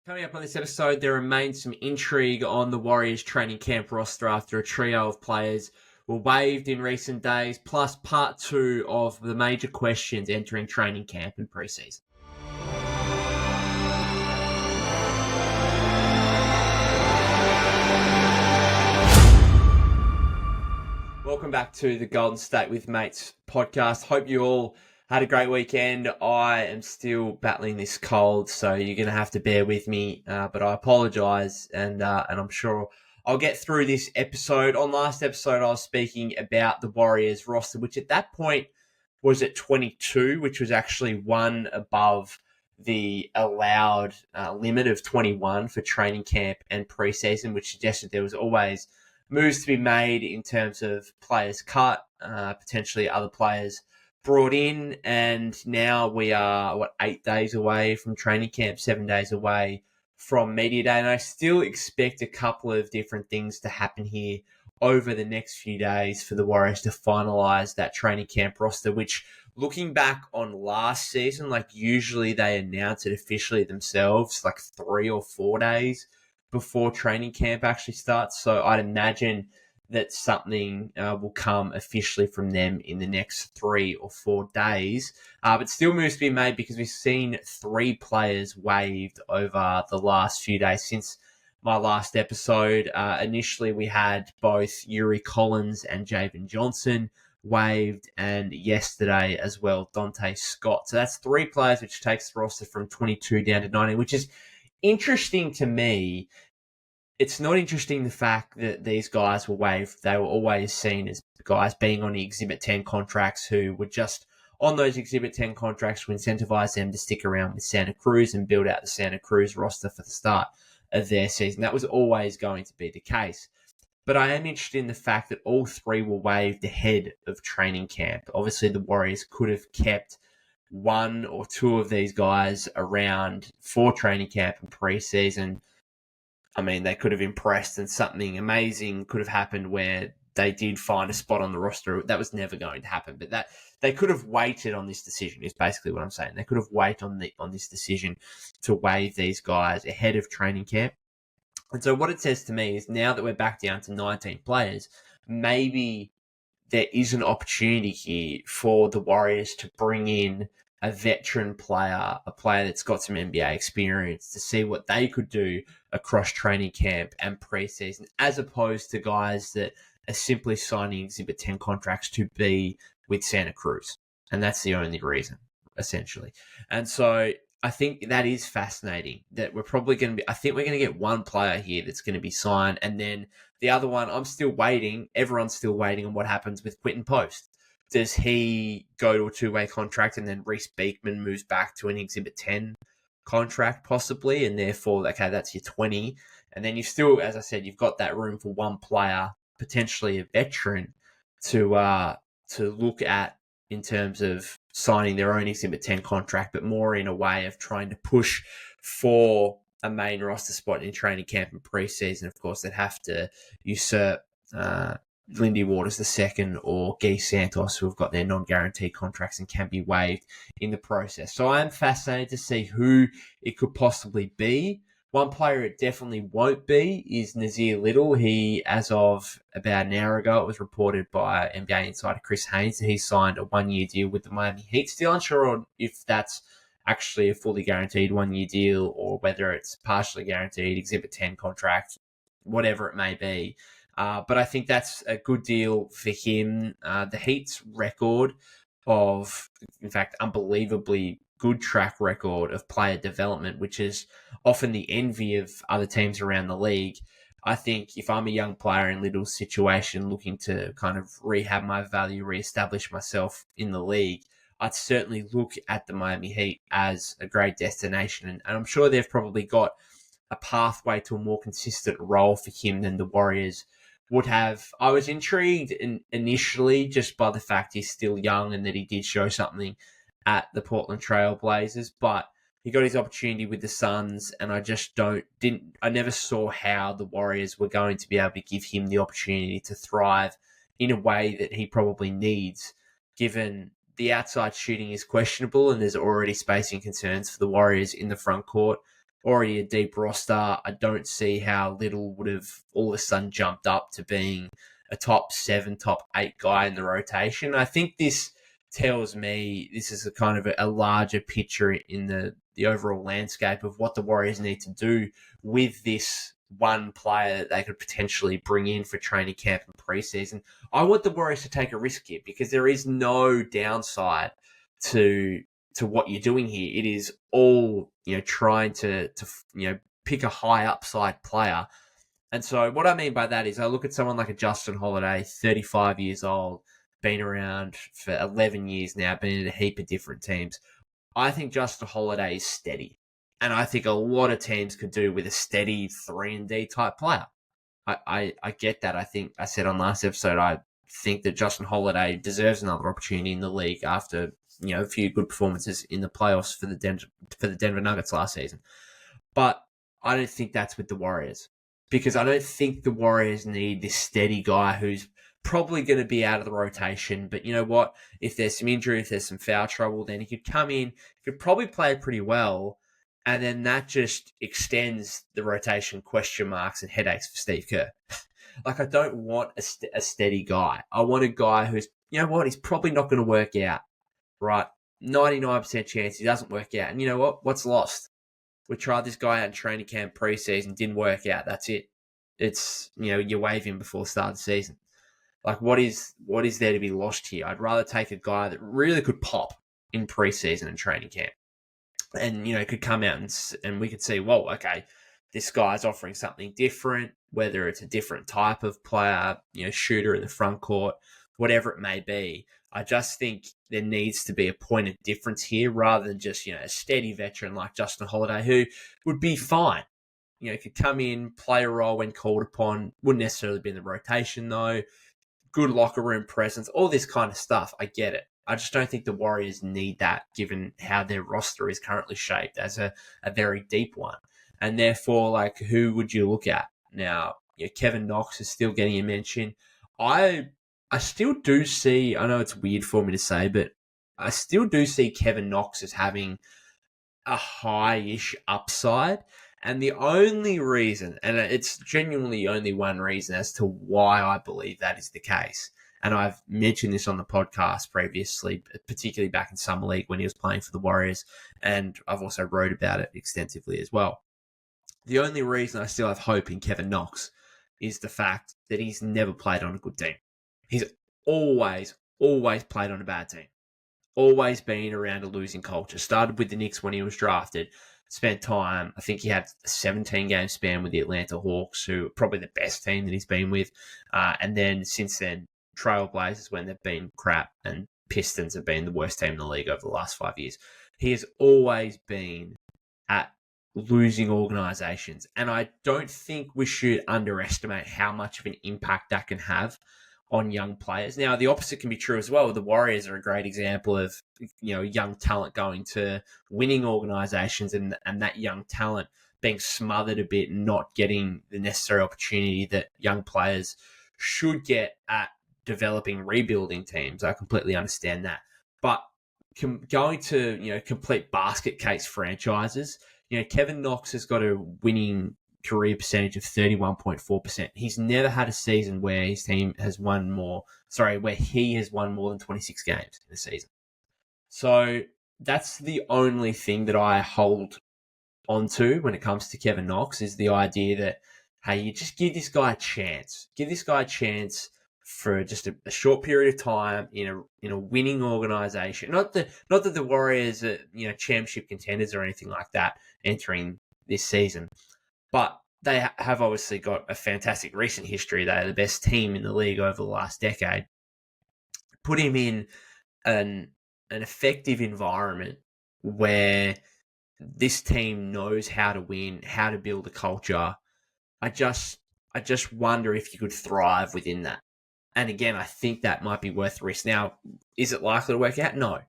Coming up on this episode, there remains some intrigue on the Warriors training camp roster after a trio of players were waived in recent days, plus part two of the major questions entering training camp and preseason. Welcome back to the Golden State with Mates podcast. Hope you all had a great weekend. I am still battling this cold, so you're going to have to bear with me, but I apologise, and I'm sure I'll get through this episode. On last episode, I was speaking about the Warriors roster, which at that point was at 22, which was actually one above the allowed limit of 21 for training camp and preseason, which suggested there was always moves to be made in terms of players cut, potentially other players brought in, and now we are 8 days away from training camp, 7 days away from media day, and I still expect a couple of different things to happen here over the next few days for the Warriors to finalise that training camp roster, which, looking back on last season, usually they announce it officially themselves 3 or 4 days before training camp actually starts. So I'd imagine that something will come officially from them in the next 3 or 4 days. But still moves to be made because we've seen 3 players waived over the last few days since my last episode. Initially, we had both Yuri Collins and Javen Johnson waived, and yesterday as well, Dante Scott. So that's 3 players, which takes the roster from 22 down to 19, which is interesting to me. It's not interesting the fact that these guys were waived. They were always seen as guys being on the Exhibit 10 contracts who were just on those Exhibit 10 contracts to incentivize them to stick around with Santa Cruz and build out the Santa Cruz roster for the start of their season. That was always going to be the case. But I am interested in the fact that all 3 were waived ahead of training camp. Obviously, the Warriors could have kept 1 or 2 of these guys around for training camp and preseason. I mean, they could have impressed and something amazing could have happened where they did find a spot on the roster. That was never going to happen, but that they could have waited on this decision is basically what I'm saying. They could have waited on this decision to waive these guys ahead of training camp. And so what it says to me is now that we're back down to 19 players, maybe there is an opportunity here for the Warriors to bring in a veteran player, a player that's got some NBA experience, to see what they could do across training camp and preseason, as opposed to guys that are simply signing Exhibit 10 contracts to be with Santa Cruz. And that's the only reason, essentially. And so I think that is fascinating, that we're probably going to be, I think we're going to get one player here that's going to be signed, and then the other one, I'm still waiting, everyone's still waiting on what happens with Quentin Post. Does he go to a 2-way contract and then Reece Beekman moves back to an Exhibit 10 contract possibly, and therefore, okay, that's your 20. And then you still, as I said, you've got that room for one player, potentially a veteran, to look at in terms of signing their own Exhibit 10 contract, but more in a way of trying to push for a main roster spot in training camp and preseason. Of course, they'd have to usurp Lindy Waters II or Guy Santos, who have got their non-guaranteed contracts and can be waived in the process. So I am fascinated to see who it could possibly be. One player it definitely won't be is Nazir Little. He, as of about an hour ago, it was reported by NBA insider Chris Haynes that he signed a 1-year deal with the Miami Heat. Still unsure if that's actually a fully guaranteed 1-year deal or whether it's partially guaranteed, Exhibit 10 contract, whatever it may be. But I think that's a good deal for him. The Heat's record of, in fact, unbelievably good track record of player development, which is often the envy of other teams around the league. I think if I'm a young player in Little's situation looking to kind of rehab my value, reestablish myself in the league, I'd certainly look at the Miami Heat as a great destination. And I'm sure they've probably got a pathway to a more consistent role for him than the Warriors would have. I was intrigued initially just by the fact he's still young and that he did show something at the Portland Trail Blazers, but he got his opportunity with the Suns, and I just I never saw how the Warriors were going to be able to give him the opportunity to thrive in a way that he probably needs, given the outside shooting is questionable and there's already spacing concerns for the Warriors in the front court. already a deep roster. I don't see how Little would have all of a sudden jumped up to being a top 7, top 8 guy in the rotation. I think this tells me this is a kind of a larger picture in the overall landscape of what the Warriors need to do with this one player that they could potentially bring in for training camp and preseason. I want the Warriors to take a risk here because there is no downside to what you're doing here. It is all, trying to pick a high upside player. And so what I mean by that is I look at someone like a Justin Holiday, 35 years old, been around for 11 years now, been in a heap of different teams. I think Justin Holiday is steady. And I think a lot of teams could do with a steady 3-and-D type player. I get that. I think I said on last episode, I think that Justin Holiday deserves another opportunity in the league after, a few good performances in the playoffs for the Denver Nuggets last season. But I don't think that's with the Warriors because I don't think the Warriors need this steady guy who's probably going to be out of the rotation. But you know what? If there's some injury, if there's some foul trouble, then he could come in, he could probably play pretty well. And then that just extends the rotation question marks and headaches for Steve Kerr. Like, I don't want a steady guy. I want a guy who's, he's probably not going to work out, right? 99% chance he doesn't work out. And you know what? What's lost? We tried this guy out in training camp preseason, didn't work out. That's it. It's, you waive him before the start of the season. Like, what is there to be lost here? I'd rather take a guy that really could pop in preseason and training camp. And, could come out and we could see, whoa, okay, this guy's offering something different, whether it's a different type of player, shooter in the front court, whatever it may be. I just think there needs to be a point of difference here rather than just, a steady veteran like Justin Holiday who would be fine. Could come in, play a role when called upon, wouldn't necessarily be in the rotation though, good locker room presence, all this kind of stuff. I get it. I just don't think the Warriors need that given how their roster is currently shaped as a very deep one. And therefore, like, who would you look at? Now, Kevin Knox is still getting a mention. I still do see, I know it's weird for me to say, but I still do see Kevin Knox as having a high-ish upside. And the only reason, and it's genuinely only one reason as to why I believe that is the case, and I've mentioned this on the podcast previously, particularly back in Summer League when he was playing for the Warriors, and I've also wrote about it extensively as well. The only reason I still have hope in Kevin Knox is the fact that he's never played on a good team. He's always played on a bad team. Always been around a losing culture. Started with the Knicks when he was drafted. Spent time, I think he had a 17-game span with the Atlanta Hawks, who are probably the best team that he's been with. And then since then, Trailblazers when they've been crap, and Pistons have been the worst team in the league over the last 5 years. He has always been at losing organizations. And I don't think we should underestimate how much of an impact that can have on young players. Now, the opposite can be true as well. The Warriors are a great example of, young talent going to winning organizations and that young talent being smothered a bit and not getting the necessary opportunity that young players should get at developing rebuilding teams. I completely understand that. But going to, complete basket case franchises, Kevin Knox has got a winning career percentage of 31.4%. He's never had a season where his team has where he has won more than 26 games in a season. So that's the only thing that I hold onto when it comes to Kevin Knox is the idea that, hey, you just give this guy a chance. Give this guy a chance for just a short period of time in a winning organization. Not that the Warriors are, championship contenders or anything like that entering this season. But they have obviously got a fantastic recent history. They're the best team in the league over the last decade. Put him in an effective environment where this team knows how to win, how to build a culture. I just wonder if you could thrive within that. And again, I think that might be worth the risk. Now, is it likely to work out? No.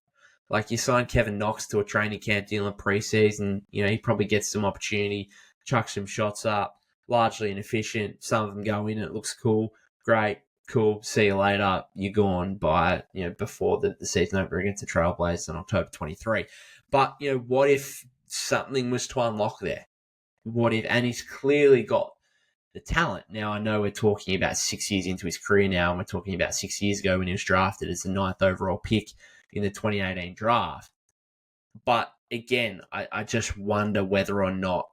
Like, you sign Kevin Knox to a training camp deal in preseason, he probably gets some opportunity, chuck some shots up, largely inefficient. Some of them go in, it looks cool. Great, cool, see you later. You're gone by, before the season opener against the Trailblazers on October 23. But, what if something was to unlock there? what if, and he's clearly got the talent. Now, I know we're talking about 6 years into his career now, and we're talking about 6 years ago when he was drafted as the 9th overall pick in the 2018 draft. But again, I just wonder whether or not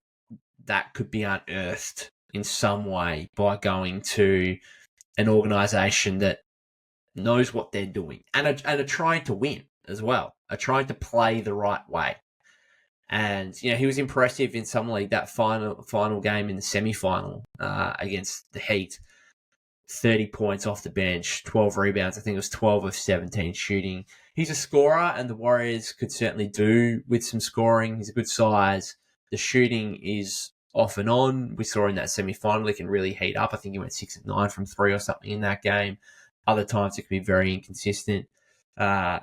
that could be unearthed in some way by going to an organisation that knows what they're doing and are trying to win as well, are trying to play the right way. And, he was impressive in some league, that final game in the semi-final against the Heat. 30 points off the bench, 12 rebounds. I think it was 12 of 17 shooting. He's a scorer, and the Warriors could certainly do with some scoring. He's a good size. The shooting is off and on. We saw in that semi-final, he can really heat up. I think he went 6 of 9 from 3 or something in that game. Other times it could be very inconsistent. I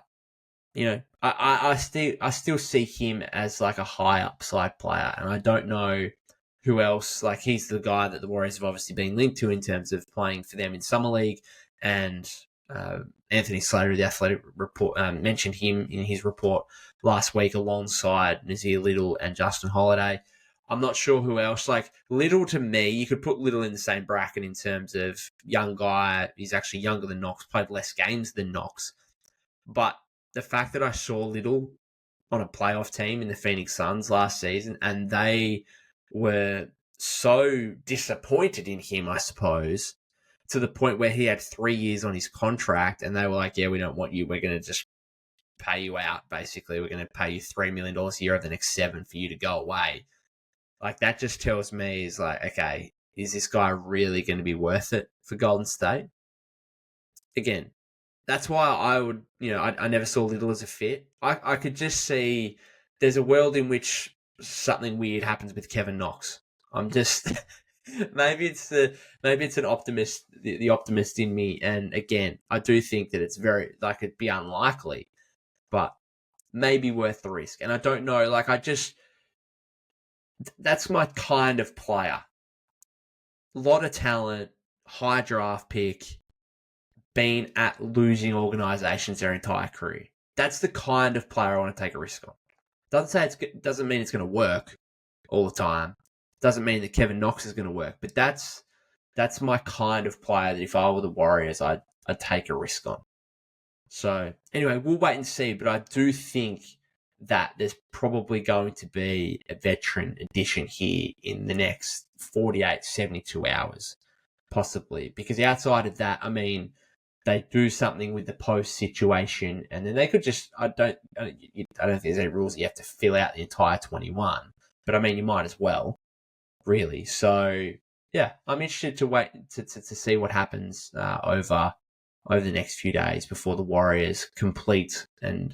still see him as like a high upside player, and I don't know who else. Like, he's the guy that the Warriors have obviously been linked to in terms of playing for them in Summer League, and Anthony Slater of the Athletic report mentioned him in his report last week alongside Nazir Little and Justin Holiday. I'm not sure who else. Like, Little, to me, you could put Little in the same bracket in terms of young guy. He's actually younger than Knox, played less games than Knox. But the fact that I saw Little on a playoff team in the Phoenix Suns last season, and they were so disappointed in him, I suppose, to the point where he had 3 years on his contract, and they were like, yeah, we don't want you. We're going to just pay you out, basically. We're going to pay you $3 million a year over the next 7 for you to go away. Like, that just tells me, is like, okay, is this guy really going to be worth it for Golden State? Again, that's why I would, I never saw Little as a fit. I could just see there's a world in which something weird happens with Kevin Knox. I'm just maybe it's an optimist, the optimist in me. And again, I do think that it's very, like, it'd be unlikely, but maybe worth the risk. And I don't know, like, that's my kind of player. A lot of talent, high draft pick, been at losing organizations their entire career. That's the kind of player I want to take a risk on. Doesn't mean it's going to work all the time. Doesn't mean that Kevin Knox is going to work. But that's my kind of player that if I were the Warriors, I'd take a risk on. So anyway, we'll wait and see. But I do think that there's probably going to be a veteran addition here in the next 48, 72 hours, possibly. Because outside of that, I mean, they do something with the post situation, and then they could just, I don't think there's any rules that you have to fill out the entire 21, but I mean, you might as well, really. So yeah, I'm interested to wait to see what happens over the next few days before the Warriors complete and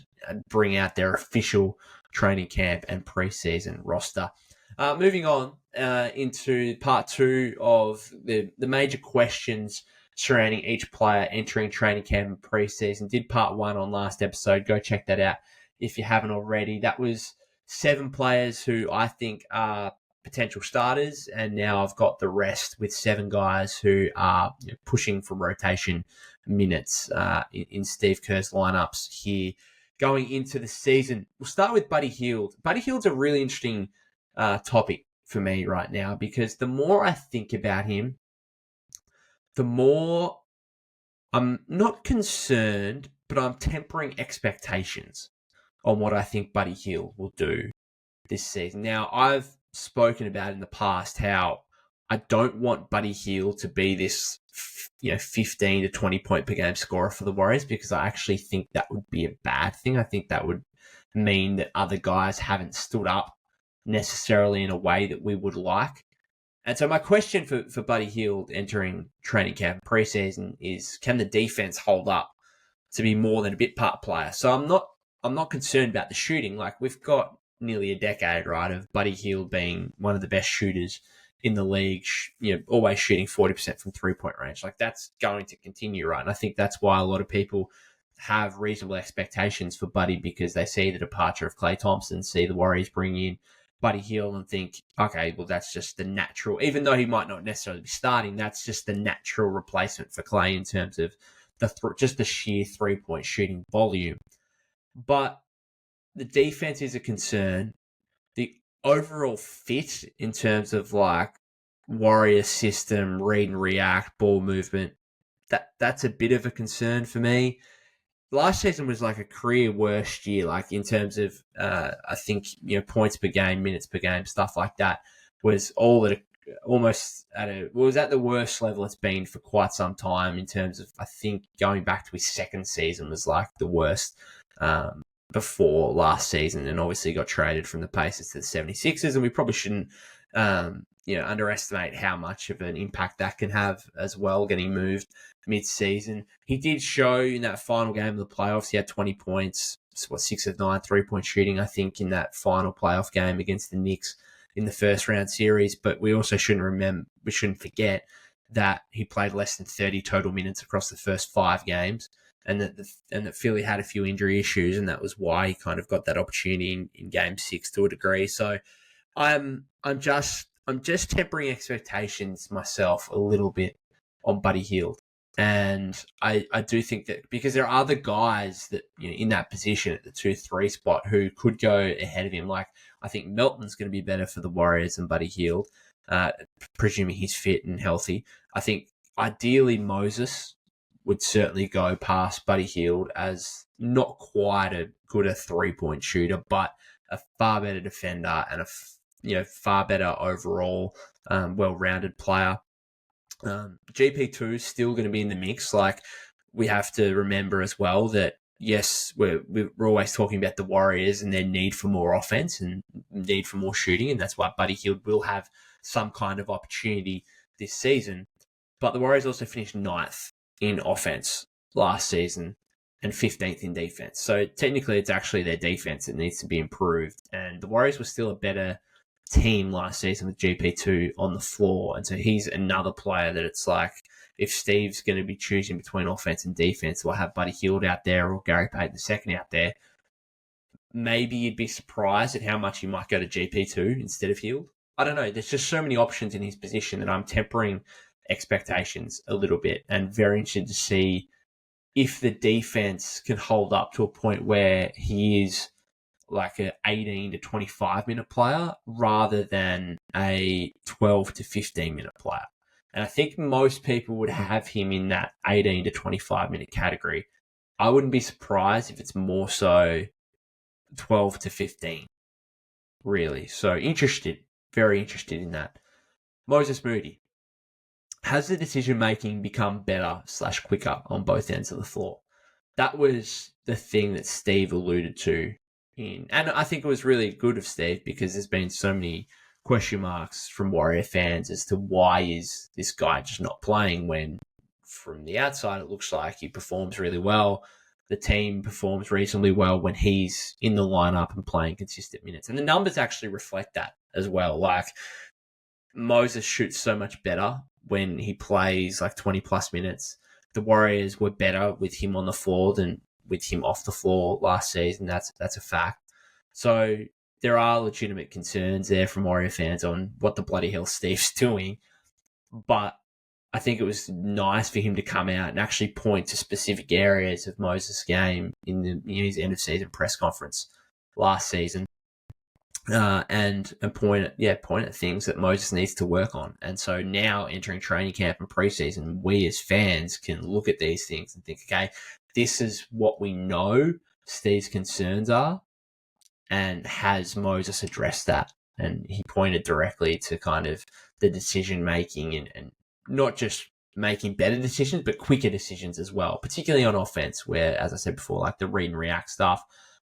bring out their official training camp and preseason roster. Moving on into part 2 of the major questions surrounding each player entering training camp and preseason. Did part 1 on last episode. Go check that out if you haven't already. That was 7 players who I think are potential starters, and now I've got the rest with 7 guys who are pushing for rotation minutes in Steve Kerr's lineups here going into the season. We'll start with Buddy Hield. Buddy Hield's a really interesting topic for me right now, because the more I think about him, the more I'm not concerned, but I'm tempering expectations on what I think Buddy Hield will do this season. Now, I've spoken about in the past how I don't want Buddy Hield to be this 15 to 20 point per game scorer for the Warriors, because I actually think that would be a bad thing. I think that would mean that other guys haven't stood up necessarily in a way that we would like. And so my question for Buddy Hield entering training camp preseason is, can the defense hold up to be more than a bit part player? So I'm not concerned about the shooting. Like, we've got nearly a decade, right, of Buddy Hield being one of the best shooters in the league, always shooting 40% from 3-point range. Like, that's going to continue, right? And I think that's why a lot of people have reasonable expectations for Buddy, because they see the departure of Klay Thompson, see the Warriors bring in Buddy Hield and think, okay, well, that's just the natural, even though he might not necessarily be starting, that's just the natural replacement for Klay in terms of just the sheer 3-point shooting volume. But the defense is a concern. The overall fit in terms of like Warrior system, read and react, ball movement, that's a bit of a concern for me. Last season was like a career worst year, like in terms of I think points per game, minutes per game, stuff like that was all at was at the worst level it's been for quite some time in terms of I think going back to his second season was like the worst before last season, and obviously got traded from the Pacers to the 76ers, and we probably shouldn't underestimate how much of an impact that can have as well, getting moved mid-season. He did show in that final game of the playoffs, he had 20 points, 6 of 9 3-point shooting, I think, in that final playoff game against the Knicks in the first round series. But we also shouldn't forget that he played less than 30 total minutes across the first 5 games, and that Philly had a few injury issues, and that was why he kind of got that opportunity in game 6 to a degree. So I'm just tempering expectations myself a little bit on Buddy Hield. And I do think that because there are other guys that in that position at the 2-3 spot who could go ahead of him. Like I think Melton's going to be better for the Warriors than Buddy Hield, presuming he's fit and healthy. I think ideally Moses would certainly go past Buddy Hield as not quite a good a 3-point shooter, but a far better defender and a far better overall well-rounded player. GP2 is still going to be in the mix. Like we have to remember as well that yes, we're always talking about the Warriors and their need for more offense and need for more shooting, and that's why Buddy Hield will have some kind of opportunity this season. But the Warriors also finished 9th in offense last season and 15th in defense. So technically it's actually their defense that needs to be improved, and the Warriors were still a better team last season with GP2 on the floor. And so he's another player that it's like, if Steve's going to be choosing between offense and defense, we'll have Buddy Hield out there or Gary Payton II out there. Maybe you'd be surprised at how much he might go to GP2 instead of Hield. I don't know. There's just so many options in his position that I'm tempering expectations a little bit, and very interested to see if the defense can hold up to a point where he is like a 18 to 25 minute player rather than a 12 to 15 minute player. And I think most people would have him in that 18 to 25 minute category. I wouldn't be surprised if it's more so 12 to 15, really. So very interested in that. Moses Moody. Has the decision making become better / quicker on both ends of the floor? That was the thing that Steve alluded to. And I think it was really good of Steve, because there's been so many question marks from Warrior fans as to why is this guy just not playing, when from the outside it looks like he performs really well. The team performs reasonably well when he's in the lineup and playing consistent minutes. And the numbers actually reflect that as well. Like Moses shoots so much better when he plays like 20 plus minutes. The Warriors were better with him on the floor than with him off the floor last season. That's a fact. So there are legitimate concerns there from Warrior fans on what the bloody hell Steve's doing. But I think it was nice for him to come out and actually point to specific areas of Moses' game in his end of season press conference last season, and point at things that Moses needs to work on. And so now entering training camp and preseason, we as fans can look at these things and think, okay, this is what we know Steve's concerns are, and has Moses addressed that? And he pointed directly to kind of the decision making and not just making better decisions, but quicker decisions as well, particularly on offense, where, as I said before, like the read and react stuff,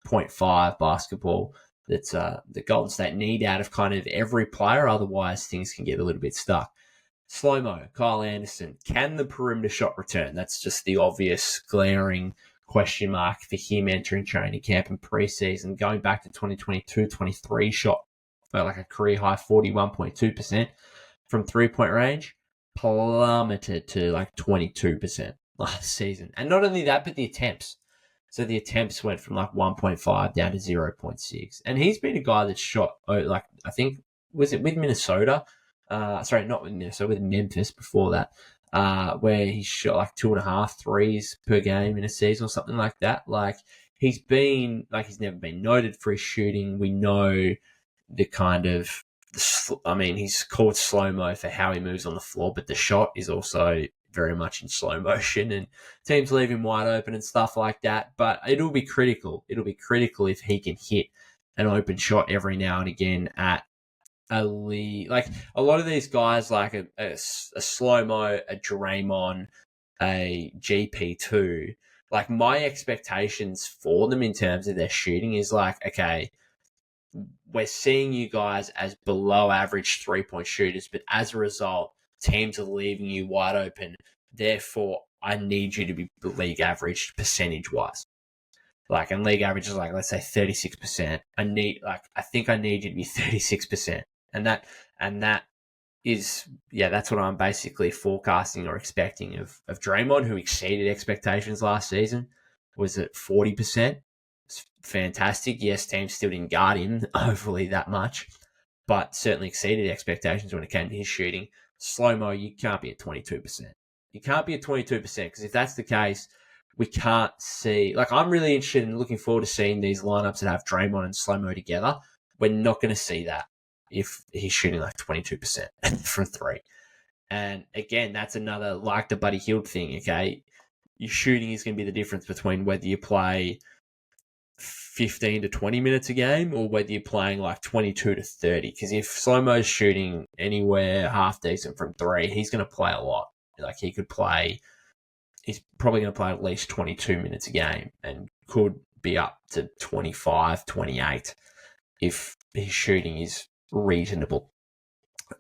0.5 basketball, that's the Golden State need out of kind of every player. Otherwise, things can get a little bit stuck. Slow-mo, Kyle Anderson. Can the perimeter shot return? That's just the obvious glaring question mark for him entering training camp and preseason. Going back to 2022-23 shot like a career high 41.2% from three-point range, plummeted to like 22% last season. And not only that, but the attempts. So the attempts went from like 1.5 down to 0.6. And he's been a guy that's shot, like, I think, was it with Minnesota? Sorry, not with Minnesota, with Memphis before that, where he shot like 2.5 threes per game in a season or something like that. Like, he's never been noted for his shooting. We know the kind of, I mean, he's called slow-mo for how he moves on the floor, but the shot is also very much in slow motion, and teams leave him wide open and stuff like that. But it'll be critical. It'll be critical if he can hit an open shot every now and again at a lead. Like a lot of these guys, like a slow-mo, a Draymond, a GP2, like my expectations for them in terms of their shooting is like, okay, we're seeing you guys as below average 3-point shooters, but as a result, teams are leaving you wide open. Therefore, I need you to be league average percentage wise. Like, and league average is like, let's say 36%. I think I need you to be 36%. And that is, that's what I'm basically forecasting or expecting of Draymond, who exceeded expectations last season. Was it 40%? It's fantastic. Yes, teams still didn't guard him overly that much, but certainly exceeded expectations when it came to his shooting. Slow-mo, you can't be at 22%. You can't be at 22% because if that's the case, we can't see. Like, I'm really interested in looking forward to seeing these lineups that have Draymond and slow-mo together. We're not going to see that if he's shooting like 22% from three. And again, that's another, like the Buddy Hield thing, okay? Your shooting is going to be the difference between whether you play 15 to 20 minutes a game or whether you're playing like 22 to 30. Because if Slow-Mo's shooting anywhere half decent from three, he's going to play a lot. Like he's probably going to play at least 22 minutes a game and could be up to 25, 28 if his shooting is reasonable.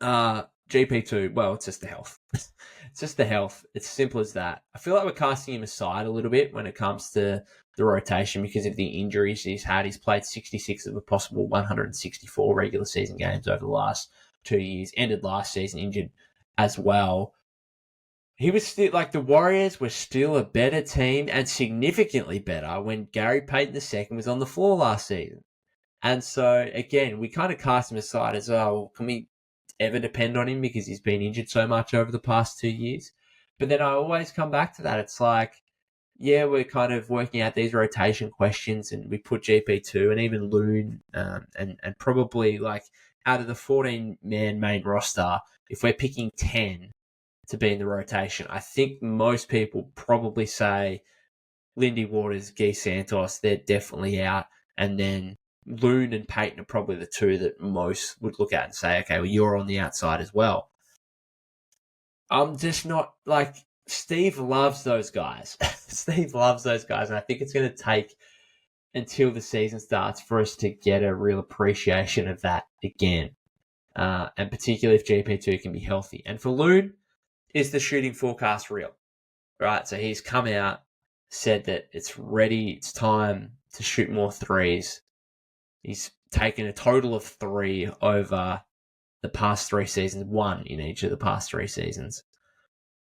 GP2, well, it's just the health. It's just the health. It's simple as that. I feel like we're casting him aside a little bit when it comes to the rotation because of the injuries he's had. He's played 66 of a possible 164 regular season games over the last 2 years. Ended last season injured as well. He was still, like, the Warriors were still a better team and significantly better when Gary Payton II was on the floor last season. And so, again, we kind of cast him aside as, oh, can we ever depend on him because he's been injured so much over the past 2 years? But then I always come back to that. It's like, yeah, we're kind of working out these rotation questions and we put GP2 and even Loon and probably, like, out of the 14-man main roster, if we're picking 10 to be in the rotation, I think most people probably say Lindy Waters, Guy Santos, they're definitely out. And then Loon and Payton are probably the two that most would look at and say, okay, well, you're on the outside as well. I'm just not, like, Steve loves those guys. Steve loves those guys. And I think it's going to take until the season starts for us to get a real appreciation of that again. And particularly if GP2 can be healthy. And for Loon, is the shooting forecast real? Right? So he's come out, said that it's ready, it's time to shoot more threes. He's taken a total of 3 over the past 3 seasons, 1 in each of the past 3 seasons.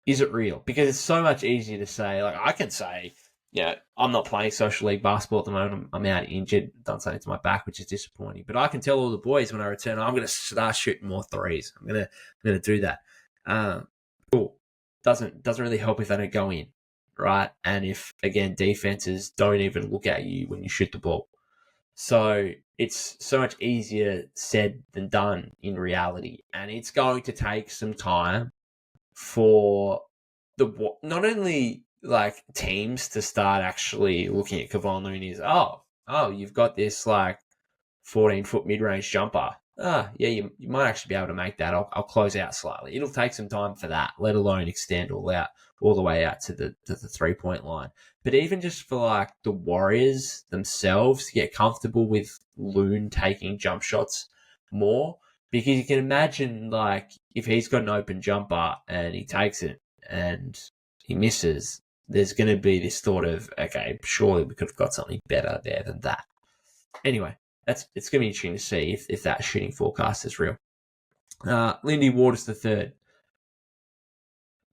Is it real? Because it's so much easier to say, like, I can say, I'm not playing social league basketball at the moment. I'm out injured, done something to my back, which is disappointing. But I can tell all the boys when I return, I'm going to start shooting more threes. I'm going to do that. Cool. Doesn't really help if they don't go in, right? And if, again, defenses don't even look at you when you shoot the ball. So it's so much easier said than done in reality. And it's going to take some time for not only like teams to start actually looking at Kevon Looney as, oh, you've got this like 14-foot mid-range jumper. You might actually be able to make that. I'll close out slightly. It'll take some time for that, let alone extend all the way out to the 3-point line. But even just for like the Warriors themselves to get comfortable with Loon taking jump shots more, because you can imagine like if he's got an open jumper and he takes it and he misses, there's going to be this thought of, okay, surely we could have got something better there than that. Anyway, it's going to be interesting to see if that shooting forecast is real. Lindy Waters III.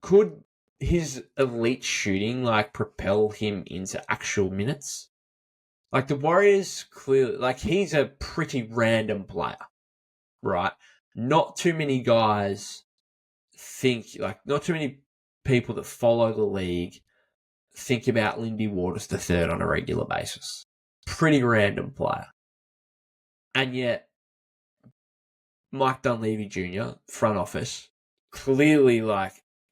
Could his elite shooting like propel him into actual minutes? Like the Warriors clearly, like he's a pretty random player, right? Not too many guys not too many people that follow the league think about Lindy Waters III on a regular basis. Pretty random player. And yet, Mike Dunleavy Jr., front office, clearly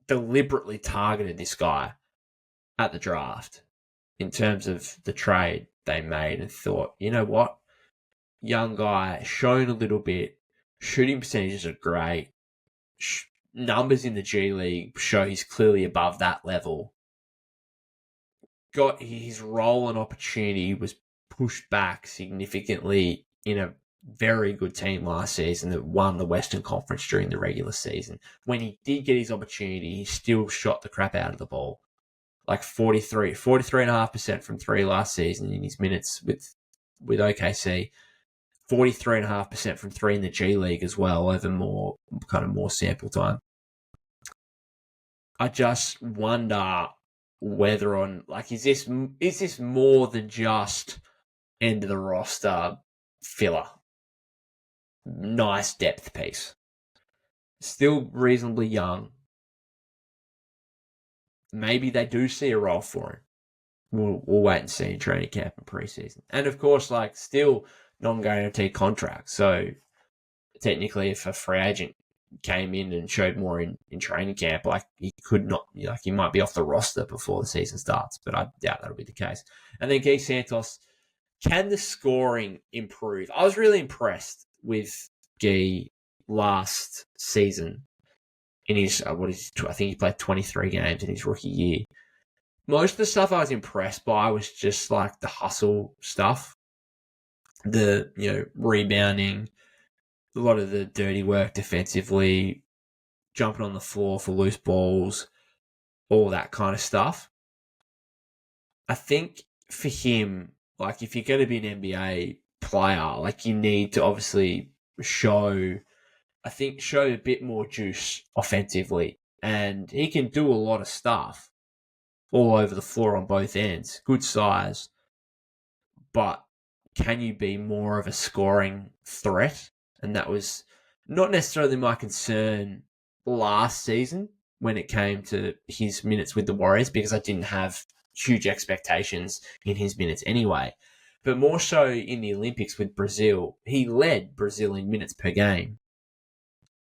deliberately targeted this guy at the draft in terms of the trade they made and thought, you know what? Young guy, shown a little bit, shooting percentages are great. Numbers in the G League show he's clearly above that level. Got his role and opportunity was pushed back significantly in a very good team last season that won the Western Conference during the regular season. When he did get his opportunity, he still shot the crap out of the ball. 43.5% from three last season in his minutes with OKC. 43.5% from three in the G League as well, over more sample time. I just wonder whether is this more than just end of the roster filler? Nice depth piece. Still reasonably young. Maybe they do see a role for him. We'll wait and see in training camp and preseason. And of course, still non-guaranteed contract. So technically, if a free agent came in and showed more in training camp, he could not, he might be off the roster before the season starts, but I doubt that'll be the case. And then Guy Santos, can the scoring improve? I was really impressed with Guy last season in his, I think he played 23 games in his rookie year. Most of the stuff I was impressed by was just the hustle stuff, the, rebounding, a lot of the dirty work defensively, jumping on the floor for loose balls, all that kind of stuff. I think for him, if you're going to be an NBA player, you need to obviously show a bit more juice offensively. And he can do a lot of stuff all over the floor on both ends. Good size. But can you be more of a scoring threat? And that was not necessarily my concern last season when it came to his minutes with the Warriors, because I didn't have huge expectations in his minutes anyway. But more so in the Olympics with Brazil, he led Brazil in minutes per game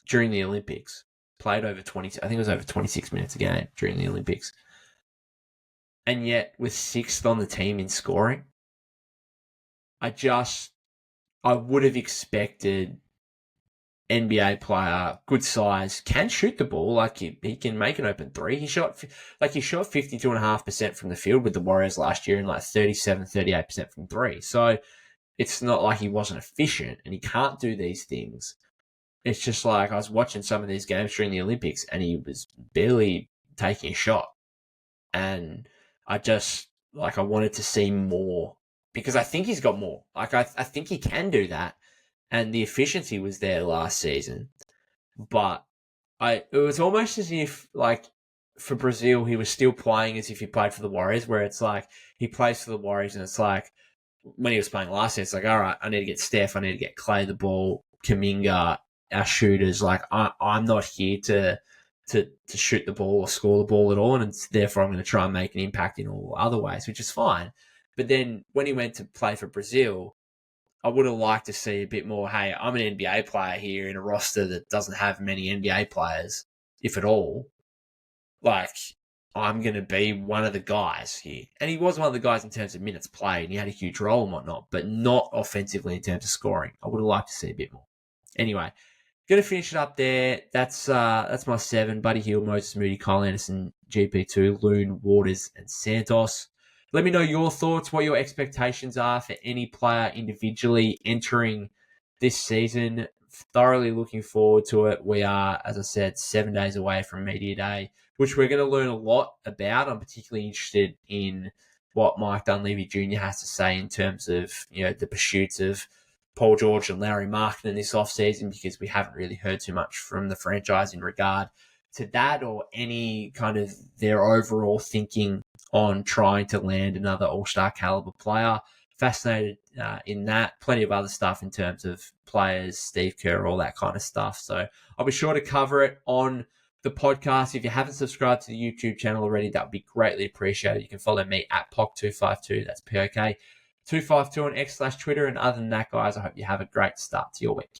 during the Olympics. Played over 20, I think it was over 26 minutes a game during the Olympics. And yet was sixth on the team in scoring. I would have expected NBA player, good size, can shoot the ball. He can make an open three. He shot 52.5% from the field with the Warriors last year and 38% from three. So it's not like he wasn't efficient and he can't do these things. It's just I was watching some of these games during the Olympics and he was barely taking a shot. And I just, I wanted to see more because I think he's got more. I think he can do that. And the efficiency was there last season. But it was almost as if, for Brazil, he was still playing as if he played for the Warriors, where it's he plays for the Warriors and it's when he was playing last year, it's all right, I need to get Steph, I need to get Clay the ball, Kuminga, our shooters. I'm not here to shoot the ball or score the ball at all, and therefore I'm going to try and make an impact in all other ways, which is fine. But then when he went to play for Brazil, I would have liked to see a bit more, hey, I'm an NBA player here in a roster that doesn't have many NBA players, if at all. I'm going to be one of the guys here. And he was one of the guys in terms of minutes played, and he had a huge role and whatnot, but not offensively in terms of scoring. I would have liked to see a bit more. Anyway, going to finish it up there. That's my 7. Buddy Hield, Moses Moody, Kyle Anderson, GP2, Loon, Waters, and Santos. Let me know your thoughts, what your expectations are for any player individually entering this season. Thoroughly looking forward to it. We are, as I said, 7 days away from Media Day, which we're going to learn a lot about. I'm particularly interested in what Mike Dunleavy Jr. has to say in terms of, the pursuits of Paul George and Larry Markkinen this offseason, because we haven't really heard too much from the franchise in regard to that or any kind of their overall thinking on trying to land another all-star caliber player. Fascinated in that. Plenty of other stuff in terms of players, Steve Kerr, all that kind of stuff. So I'll be sure to cover it on the podcast. If you haven't subscribed to the YouTube channel already, that would be greatly appreciated. You can follow me at POK252. That's POK252 on X/Twitter. And other than that, guys, I hope you have a great start to your week.